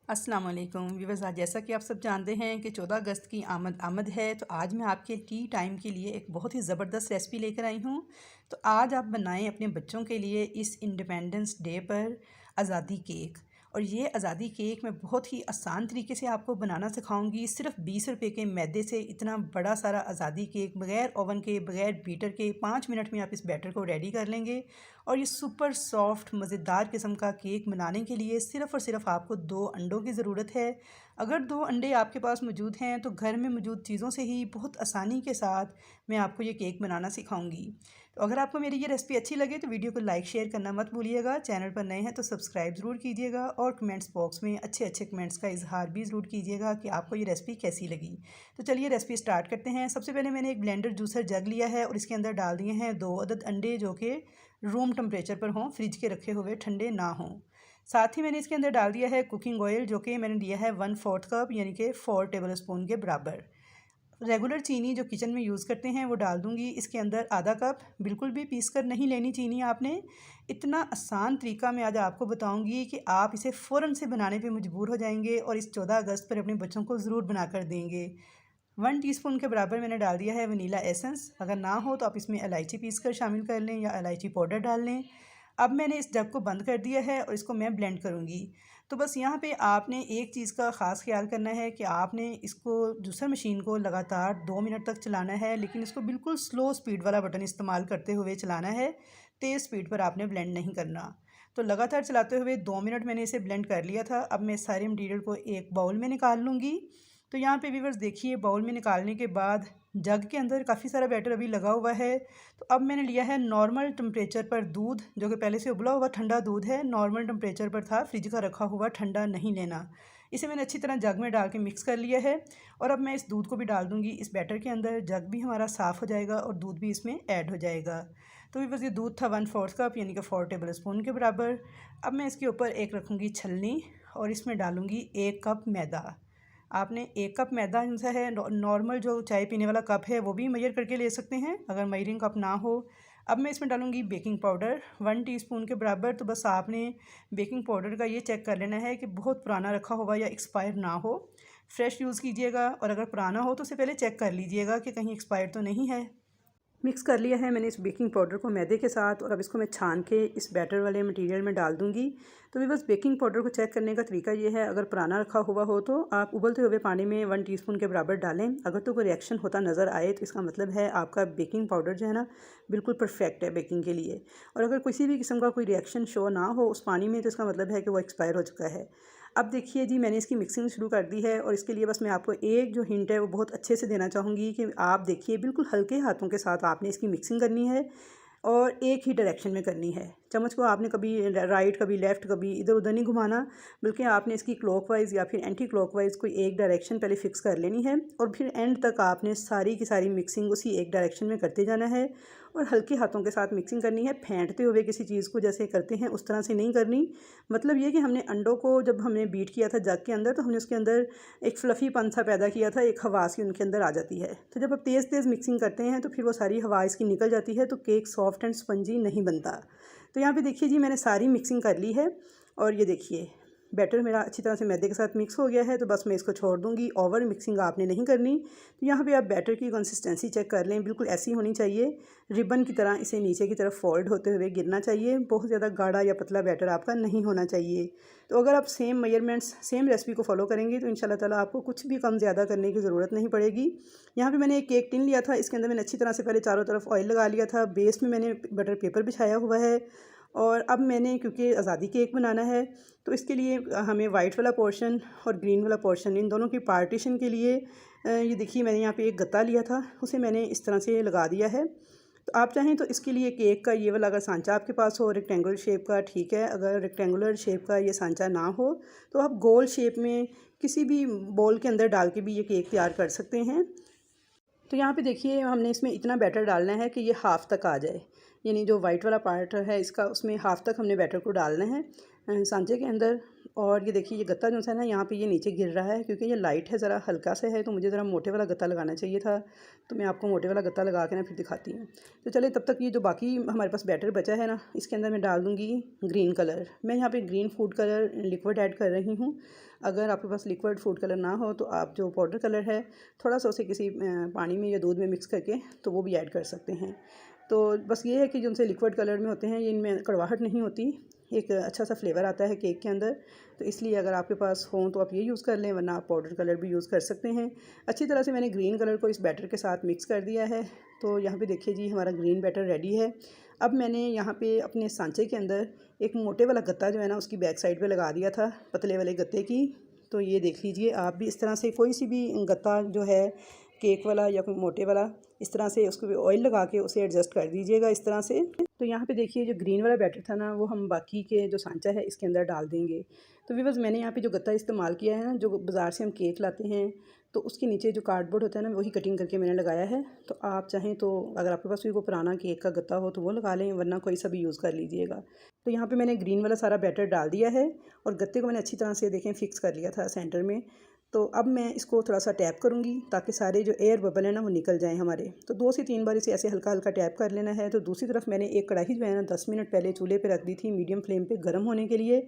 अस्सलाम वालेकुम व्यूअर्स। आज जैसा कि आप सब जानते हैं कि 14 अगस्त की आमद है, तो आज मैं आपके टी टाइम के लिए एक बहुत ही ज़बरदस्त रेसिपी लेकर आई हूँ। तो आज आप बनाएं अपने बच्चों के लिए इस इंडिपेंडेंस डे पर आज़ादी केक। और ये आज़ादी केक मैं बहुत ही आसान तरीके से आपको बनाना सिखाऊंगी। सिर्फ 20 रुपये के मैदे से इतना बड़ा सारा आज़ादी केक बग़ैर ओवन के, बग़ैर बीटर के 5 मिनट में आप इस बैटर को रेडी कर लेंगे। और ये सुपर सॉफ्ट मज़ेदार किस्म का केक बनाने के लिए सिर्फ़ और सिर्फ आपको 2 अंडों की ज़रूरत है। अगर 2 अंडे आपके पास मौजूद हैं तो घर में मौजूद चीज़ों से ही बहुत आसानी के साथ मैं आपको ये केक बनाना सिखाऊंगी। तो अगर आपको मेरी ये रेसिपी अच्छी लगे तो वीडियो को लाइक शेयर करना मत भूलिएगा। चैनल पर नए हैं तो सब्सक्राइब ज़रूर कीजिएगा और कमेंट्स बॉक्स में अच्छे अच्छे कमेंट्स का इजहार भी ज़रूर कीजिएगा कि आपको ये रेसिपी कैसी लगी। तो चलिए रेसिपी स्टार्ट करते हैं। सबसे पहले मैंने एक ब्लेंडर जूसर जग लिया है और इसके अंदर डाल दिए हैं 2 अदद अंडे, जो कि रूम टेम्परेचर पर हों, फ्रिज के रखे हुए ठंडे ना हों। साथ ही मैंने इसके अंदर डाल दिया है कुकिंग ऑयल, जो कि मैंने दिया है 1/4 कप यानी कि 4 टेबल स्पून के बराबर। रेगुलर चीनी जो किचन में यूज़ करते हैं वो डाल दूँगी इसके अंदर आधा कप। बिल्कुल भी पीस कर नहीं लेनी चीनी आपने। इतना आसान तरीका मैं आज आपको बताऊँगी कि आप इसे फ़ौरन से बनाने पे मजबूर हो जाएंगे और इस 14 अगस्त पर अपने बच्चों को ज़रूर बना कर देंगे। 1 टीस्पून के बराबर मैंने डाल दिया है वनीला एसेंस। अगर ना हो तो आप इसमें इलायची पीस कर शामिल कर लें या इलायची पाउडर डाल लें। अब मैंने इस जग को बंद कर दिया है और इसको मैं ब्लेंड करूँगी। तो बस यहाँ पे आपने एक चीज़ का ख़ास ख्याल करना है कि आपने इसको जूसर मशीन को लगातार 2 मिनट तक चलाना है, लेकिन इसको बिल्कुल स्लो स्पीड वाला बटन इस्तेमाल करते हुए चलाना है। तेज़ स्पीड पर आपने ब्लेंड नहीं करना। तो लगातार चलाते हुए 2 मिनट मैंने इसे ब्लेंड कर लिया था। अब मैं सारे मटीरियल को एक बाउल में निकाल लूँगी। तो यहाँ पे व्यूअर्स देखिए, बाउल में निकालने के बाद जग के अंदर काफ़ी सारा बैटर अभी लगा हुआ है। तो अब मैंने लिया है नॉर्मल टेम्परेचर पर दूध, जो कि पहले से उबला हुआ ठंडा दूध है। नॉर्मल टेम्परेचर पर था, फ्रिज का रखा हुआ, ठंडा नहीं लेना। इसे मैंने अच्छी तरह जग में डाल के मिक्स कर लिया है और अब मैं इस दूध को भी डाल दूँगी इस बैटर के अंदर। जग भी हमारा साफ़ हो जाएगा और दूध भी इसमें ऐड हो जाएगा। तो व्यूअर्स ये दूध था 1/4 कप यानी कि 4 टेबल स्पून के बराबर। अब मैं इसके ऊपर एक रखूँगी छलनी और इसमें डालूँगी 1 कप मैदा। आपने 1 कप मैदा जैसा है, नॉर्मल जो चाय पीने वाला कप है वो भी मेजर करके ले सकते हैं अगर मेजरिंग कप ना हो। अब मैं इसमें डालूँगी बेकिंग पाउडर 1 टीस्पून के बराबर। तो बस आपने बेकिंग पाउडर का ये चेक कर लेना है कि बहुत पुराना रखा हुआ या एक्सपायर ना हो। फ्रेश यूज़ कीजिएगा और अगर पुराना हो तो उससे पहले चेक कर लीजिएगा कि कहीं एक्सपायर तो नहीं है। मिक्स कर लिया है मैंने इस बेकिंग पाउडर को मैदे के साथ और अब इसको मैं छान के इस बैटर वाले मटेरियल में डाल दूंगी। तो भी बस बेकिंग पाउडर को चेक करने का तरीका ये है, अगर पुराना रखा हुआ हो तो आप उबलते हुए पानी में 1 टीस्पून के बराबर डालें। अगर तो कोई रिएक्शन होता नज़र आए तो इसका मतलब है आपका बेकिंग पाउडर जो है ना बिल्कुल परफेक्ट है बेकिंग के लिए। और अगर किसी भी किस्म का कोई रिएक्शन शो ना हो उस पानी में तो इसका मतलब है कि वो एक्सपायर हो चुका है। अब देखिए जी, मैंने इसकी मिक्सिंग शुरू कर दी है और इसके लिए बस मैं आपको एक जो हिंट है वो बहुत अच्छे से देना चाहूँगी कि आप देखिए बिल्कुल हल्के हाथों के साथ आपने इसकी मिक्सिंग करनी है और एक ही डायरेक्शन में करनी है। चम्मच को आपने कभी राइट, कभी लेफ़्ट, कभी इधर उधर नहीं घुमाना, बल्कि आपने इसकी क्लॉकवाइज़ या फिर एंटी क्लॉकवाइज़ कोई एक डायरेक्शन पहले फ़िक्स कर लेनी है और फिर एंड तक आपने सारी की सारी मिक्सिंग उसी एक डायरेक्शन में करते जाना है और हल्के हाथों के साथ मिक्सिंग करनी है। फेंटते हुए किसी चीज़ को जैसे करते हैं उस तरह से नहीं करनी। मतलब ये कि हमने अंडों को जब हमने बीट किया था जग के अंदर तो हमने उसके अंदर एक फ्लफ़ीपन सा पैदा किया था, एक हवा सी उनके अंदर आ जाती है। तो जब आप तेज़ तेज़ मिक्सिंग करते हैं तो फिर वो सारी हवा इसकी निकल जाती है, तो केक सॉफ्ट एंड स्पंजी नहीं बनता। तो यहाँ पे देखिए जी, मैंने सारी मिक्सिंग कर ली है और ये देखिए बैटर मेरा अच्छी तरह से मैदे के साथ मिक्स हो गया है। तो बस मैं इसको छोड़ दूँगी, ओवर मिक्सिंग आपने नहीं करनी। तो यहाँ पे आप बैटर की कंसिस्टेंसी चेक कर लें, बिल्कुल ऐसी होनी चाहिए, रिबन की तरह इसे नीचे की तरफ फोल्ड होते हुए गिरना चाहिए। बहुत ज़्यादा गाढ़ा या पतला बैटर आपका नहीं होना चाहिए। तो अगर आप सेम मेजरमेंट्स, सेम रेसिपी को फॉलो करेंगे तो इंशाल्लाह ताला आपको कुछ भी कम ज़्यादा करने की ज़रूरत नहीं पड़ेगी। यहाँ पे मैंने एक केक टिन लिया था, इसके अंदर मैंने अच्छी तरह से पहले चारों तरफ ऑयल लगा लिया था। बेस में मैंने बटर पेपर बिछाया हुआ है और अब मैंने, क्योंकि आज़ादी केक बनाना है तो इसके लिए हमें वाइट वाला पोर्शन और ग्रीन वाला पोर्शन, इन दोनों की पार्टीशन के लिए ये देखिए मैंने यहाँ पे एक गत्ता लिया था, उसे मैंने इस तरह से लगा दिया है। तो आप चाहें तो इसके लिए केक का ये वाला अगर सांचा आपके पास हो रेक्टेंगुलर शेप का, ठीक है। अगर रेक्टेंगुलर शेप का ये सांचा ना हो तो आप गोल शेप में किसी भी बोल के अंदर डाल के भी ये केक तैयार कर सकते हैं। तो यहाँ पे देखिए हमने इसमें इतना बैटर डालना है कि ये हाफ़ तक आ जाए, यानी जो वाइट वाला पार्ट है इसका, उसमें हाफ़ तक हमने बैटर को डालना है। सांचे के अंदर। और ये देखिए ये गत्ता जो है ना यहाँ पे ये नीचे गिर रहा है, क्योंकि ये लाइट है, ज़रा हल्का सा है, तो मुझे ज़रा मोटे वाला गत्ता लगाना चाहिए था। तो मैं आपको मोटे वाला गत्ता लगा के ना फिर दिखाती हूँ। तो चलिए तब तक ये जो बाकी हमारे पास बैटर बचा है ना, इसके अंदर मैं डाल दूँगी ग्रीन कलर। मैं यहाँ पे green food colour liquid add कर रही हूँ। अगर आपके पास लिक्विड फूड कलर ना हो तो आप जो पाउडर कलर है थोड़ा सा उसे किसी पानी में या दूध में मिक्स करके तो वो भी ऐड कर सकते हैं। तो बस ये है कि जो उनसे लिक्विड कलर में होते हैं ये इनमें कड़वाहट नहीं होती, एक अच्छा सा फ्लेवर आता है केक के अंदर। तो इसलिए अगर आपके पास हो तो आप ये यूज़ कर लें, वरना आप पाउडर कलर भी यूज़ कर सकते हैं। अच्छी तरह से मैंने ग्रीन कलर को इस बैटर के साथ मिक्स कर दिया है। तो यहाँ पे देखिए जी हमारा ग्रीन बैटर रेडी है। अब मैंने यहाँ पे अपने सांचे के अंदर एक मोटे वाला गत्ता जो है ना उसकी बैक साइड पे लगा दिया था, पतले वाले गत्ते की। तो ये देख लीजिए आप भी इस तरह से कोई सी भी गत्ता जो है केक वाला या कोई मोटे वाला, इस तरह से उसको भी ऑयल लगा के उसे एडजस्ट कर दीजिएगा इस तरह से। तो यहाँ पे देखिए जो ग्रीन वाला बैटर था ना वो हम बाकी के जो सांचा है इसके अंदर डाल देंगे। तो व्यूअर्स मैंने यहाँ पे जो गत्ता इस्तेमाल किया है ना, जो बाज़ार से हम केक लाते हैं तो उसके नीचे जो कार्डबोर्ड होता है ना वही कटिंग करके मैंने लगाया है। तो आप चाहें तो अगर आपके पास कोई पुराना केक का गत्ता हो तो वो लगा लें, वरना कोई सा भी यूज़ कर लीजिएगा। तो यहाँ पे मैंने ग्रीन वाला सारा बैटर डाल दिया है और गत्ते को मैंने अच्छी तरह से देखें फिक्स कर लिया था सेंटर में। तो अब मैं इसको थोड़ा सा टैप करूँगी ताकि सारे जो एयर बबल है ना वो निकल जाएं हमारे। तो 2 से 3 बार इसे ऐसे हल्का हल्का टैप कर लेना है। तो दूसरी तरफ मैंने एक कढ़ाई जो है ना 10 मिनट पहले चूल्हे पे रख दी थी मीडियम फ्लेम पे गर्म होने के लिए।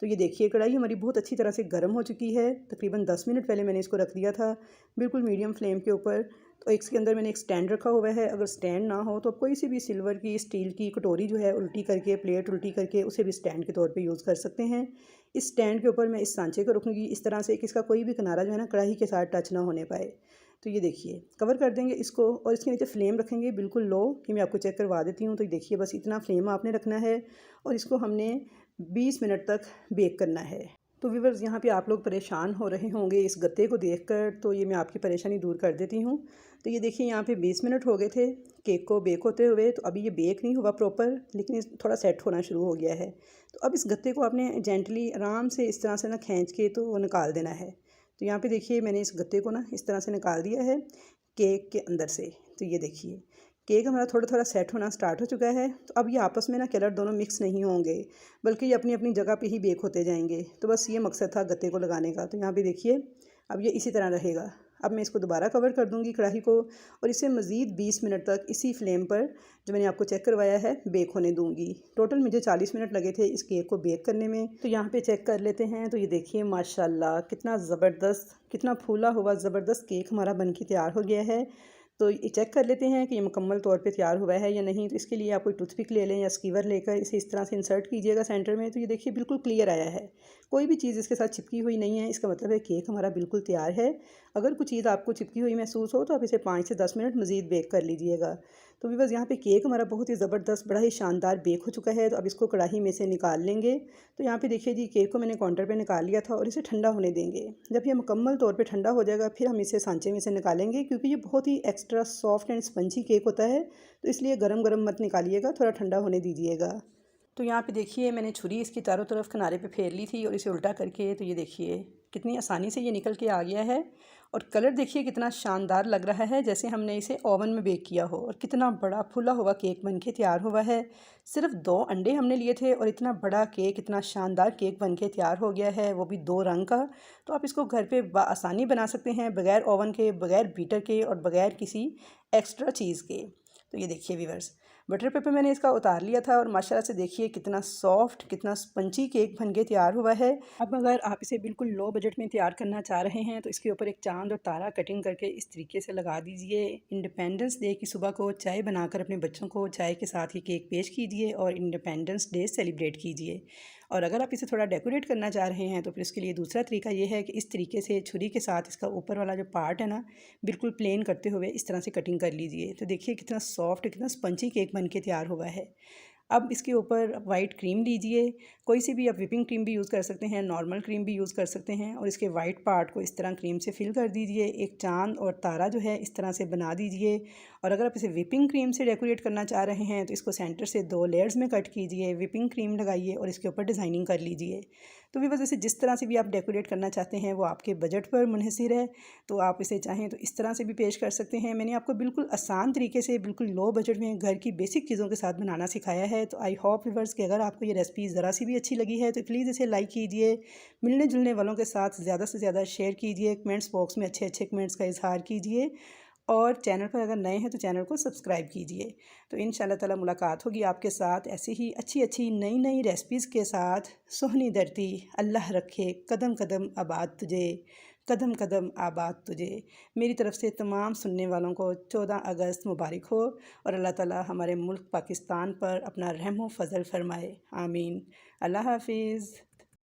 तो ये देखिए कढ़ाई हमारी बहुत अच्छी तरह से गर्म हो चुकी है। तकरीबन 10 मिनट पहले मैंने इसको रख दिया था बिल्कुल मीडियम फ्लेम के ऊपर। तो इसके अंदर मैंने एक स्टैंड रखा हुआ है। अगर स्टैंड ना हो तो कोई सी भी सिल्वर की, स्टील की कटोरी जो है उल्टी करके, प्लेट उल्टी करके उसे भी स्टैंड के तौर पे यूज़ कर सकते हैं। इस स्टैंड के ऊपर मैं इस सांचे को रखूँगी इस तरह से कि इसका कोई भी किनारा जो है ना कढ़ाई के साथ टच ना होने पाए। तो ये देखिए कवर कर देंगे इसको और इसके नीचे फ्लेम रखेंगे बिल्कुल लो, कि मैं आपको चेक करवा देती हूँ। तो देखिए बस इतना फ्लेम आपने रखना है और इसको हमने 20 मिनट तक बेक करना है। तो व्यूअर्स यहाँ पे आप लोग परेशान हो रहे होंगे इस गत्ते को देखकर, तो ये मैं आपकी परेशानी दूर कर देती हूँ। तो ये देखिए यहाँ पे 20 मिनट हो गए थे केक को बेक होते हुए। तो अभी ये बेक नहीं हुआ प्रॉपर, लेकिन थोड़ा सेट होना शुरू हो गया है। तो अब इस गत्ते को आपने जेंटली आराम से इस तरह से ना खींच के तो वो निकाल देना है। तो यहाँ पे देखिए मैंने इस गत्ते को ना इस तरह से निकाल दिया है केक के अंदर से। तो ये देखिए केक हमारा थोड़ा थोड़ा सेट होना स्टार्ट हो चुका है। तो अब ये आपस में ना कलर दोनों मिक्स नहीं होंगे, बल्कि ये अपनी अपनी जगह पे ही बेक होते जाएंगे। तो बस ये मकसद था गत्ते को लगाने का। तो यहाँ पे देखिए अब ये इसी तरह रहेगा। अब मैं इसको दोबारा कवर कर दूँगी कढ़ाई को और इसे मज़ीद 20 मिनट तक इसी फ्लेम पर जो मैंने आपको चेक करवाया है बेक होने दूँगी। टोटल मुझे 40 मिनट लगे थे इस केक को बेक करने में। तो यहाँ पे चेक कर लेते हैं। तो ये देखिए माशाल्लाह कितना ज़बरदस्त, कितना फूला हुआ ज़बरदस्त केक हमारा बन के तैयार हो गया है। तो ये चेक कर लेते हैं कि ये मुकम्मल तौर पे तैयार हुआ है या नहीं। तो इसके लिए आप कोई टूथपिक ले लें या स्कीवर लेकर इसे इस तरह से इंसर्ट कीजिएगा सेंटर में। तो ये देखिए बिल्कुल क्लियर आया है, कोई भी चीज़ इसके साथ चिपकी हुई नहीं है। इसका मतलब है केक हमारा बिल्कुल तैयार है। अगर कुछ चीज़ आपको चिपकी हुई महसूस हो तो आप इसे 5 से 10 मिनट मज़ीद बेक कर लीजिएगा। तो बस यहाँ पे केक हमारा बहुत ही ज़बरदस्त, बड़ा ही शानदार बेक हो चुका है। तो अब इसको कढ़ाई में से निकाल लेंगे। तो यहाँ पे देखिए जी केक को मैंने काउंटर पे निकाल लिया था और इसे ठंडा होने देंगे। जब ये मुकम्मल तौर पे ठंडा हो जाएगा फिर हम इसे सांचे में से निकालेंगे, क्योंकि ये बहुत ही extra soft and spongy cake होता है। तो इसलिए गरम गरम मत निकालिएगा, थोड़ा ठंडा होने दीजिएगा। तो यहाँ पे देखिए मैंने छुरी इसकी चारों तरफ किनारे पे फेर ली थी और इसे उल्टा करके, तो ये देखिए कितनी आसानी से ये निकल के आ गया है। और कलर देखिए कितना शानदार लग रहा है, जैसे हमने इसे ओवन में बेक किया हो। और कितना बड़ा फूला हुआ केक बन के तैयार हुआ है। सिर्फ 2 अंडे हमने लिए थे और इतना बड़ा केक, इतना शानदार केक बन के तैयार हो गया है, वो भी 2 रंग का। तो आप इसको घर पे आसानी बना सकते हैं, बग़ैर ओवन के, बग़ैर बीटर के और बग़ैर किसी एक्स्ट्रा चीज़ के। तो ये देखिए व्यूअर्स बटर पेपर मैंने इसका उतार लिया था और माशाल्लाह से देखिए कितना सॉफ्ट, कितना स्पंजी केक बन के तैयार हुआ है। अब अगर आप इसे बिल्कुल लो बजट में तैयार करना चाह रहे हैं तो इसके ऊपर एक चांद और तारा कटिंग करके इस तरीके से लगा दीजिए। इंडिपेंडेंस डे की सुबह को चाय बनाकर अपने बच्चों को चाय के साथ ये केक पेश कीजिए और इंडिपेंडेंस डे सेलिब्रेट कीजिए। और अगर आप इसे थोड़ा डेकोरेट करना चाह रहे हैं तो फिर इसके लिए दूसरा तरीका ये है कि इस तरीके से छुरी के साथ इसका ऊपर वाला जो पार्ट है ना बिल्कुल प्लेन करते हुए इस तरह से कटिंग कर लीजिए। तो देखिए कितना सॉफ्ट, कितना स्पंजी केक बन के तैयार हुआ है। अब इसके ऊपर वाइट क्रीम लीजिए, कोई सी भी आप विपिंग क्रीम भी यूज़ कर सकते हैं, नॉर्मल क्रीम भी यूज़ कर सकते हैं। और इसके वाइट पार्ट को इस तरह क्रीम से फिल कर दीजिए। एक चांद और तारा जो है इस तरह से बना दीजिए। और अगर आप इसे विपिंग क्रीम से डेकोरेट करना चाह रहे हैं तो इसको सेंटर से 2 लेयर्स में कट कीजिए, विपिंग क्रीम लगाइए और इसके ऊपर डिज़ाइनिंग कर लीजिए। तो भी वैसे जिस तरह से भी आप डेकोरेट करना चाहते हैं वो आपके बजट पर मुनहसिर है। तो आप इसे चाहें तो इस तरह से भी पेश कर सकते हैं। मैंने आपको बिल्कुल आसान तरीके से बिल्कुल लो बजट में घर की बेसिक चीज़ों के साथ बनाना सिखाया है। तो आई होप व्यूअर्स कि अगर आपको ये रेसिपी ज़रा सी भी अच्छी लगी है तो प्लीज़ इसे लाइक कीजिए, मिलने जुलने वालों के साथ ज़्यादा से ज़्यादा शेयर कीजिए, कमेंट्स बॉक्स में अच्छे अच्छे कमेंट्स का इजहार कीजिए और चैनल पर अगर नए हैं तो चैनल को सब्सक्राइब कीजिए। तो इंशाल्लाह ताला मुलाकात होगी आपके साथ ऐसे ही अच्छी अच्छी नई नई रेसिपीज़ के साथ। सोहनी धरती अल्लाह रखे, कदम कदम आबाद तुझे, कदम कदम आबाद तुझे। मेरी तरफ़ से तमाम सुनने वालों को 14 अगस्त मुबारक हो और अल्लाह ताला हमारे मुल्क पाकिस्तान पर अपना रहम व फ़ज़ल फ़रमाए। आमीन। अल्लाह हाफ़िज़।